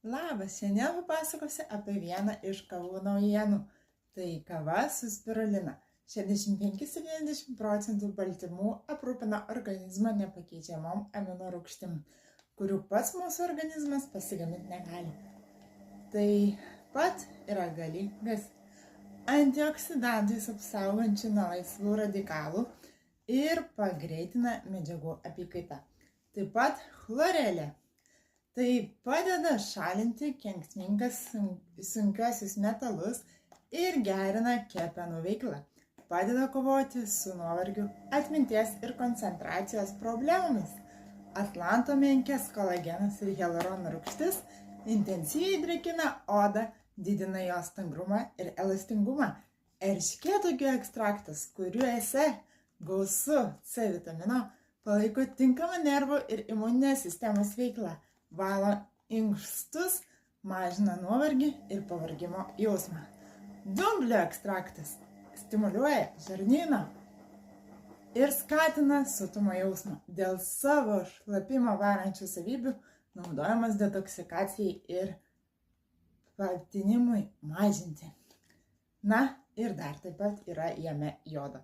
Labas, šiandien papasakosiu apie vieną iš kavų naujienų. Tai kava su spirulina. 65–70% baltymų aprūpina organizmą nepakeičiamom aminorūgštim, kurių pats mūsų organizmas pasigaminti negali. Taip pat yra galingas antioksidantais apsaugančių nuo laisvų radikalų ir pagreitina medžiagų apykaitą. Taip pat chlorelė. Tai padeda šalinti kenksmingas sunkiuosius metalus ir gerina kepenų veiklą. Padeda kovoti su nuovargiu, atminties ir koncentracijos problemomis. Atlanto menkės, kolagenas ir hialurono rūgštis intensyviai drėkina odą, didina jos stangrumą ir elastingumą. Erškėtuogių ekstraktas, kuriuose gausu C vitamino, palaiko tinkamą nervų ir imuninės sistemos veiklą. Valo inkstus, mažina nuovargį ir pavargimo jausmą. Dumblio ekstraktas stimuliuoja žarnyną ir skatina sotumo jausmą. Dėl savo šlapimą varančių savybių naudojamas detoksikacijai ir patinimui mažinti. Na ir dar taip pat yra jame jodo.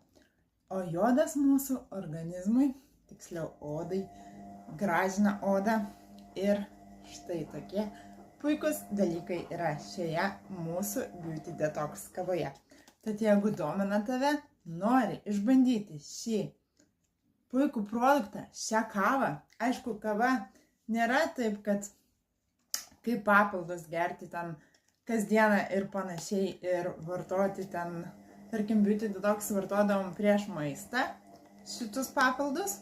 O jodas mūsų organizmui, tiksliau odai, gražina odą. Ir štai tokie puikus dalykai yra šioje mūsų Beauty Detox kavoje. Tad jeigu domina tave, nori išbandyti šį puikų produktą, šią kavą, aišku, kava nėra taip, kad kaip papildus gerti ten kasdieną ir panašiai ir vartoti ten, tarkim, Beauty Detox vartodavom prieš maistą šitus papildus.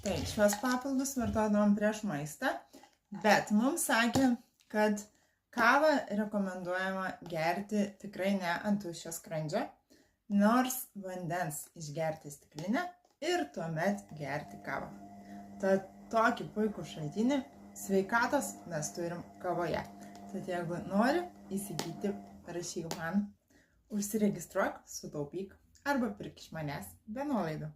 Štai, šios papildus vartodavom prieš maistą, bet mums sakė, kad kavą rekomenduojama gerti tikrai ne ant tuščio skrandžio, nors vandens išgerti stiklinę ir tuomet gerti kavą. Tad tokį puikų šaltinį sveikatos mes turim kavoje. Tad jeigu nori įsigyti, parašyk man, užsiregistruok, sutaupyk arba pirk iš manęs be nuolaidų.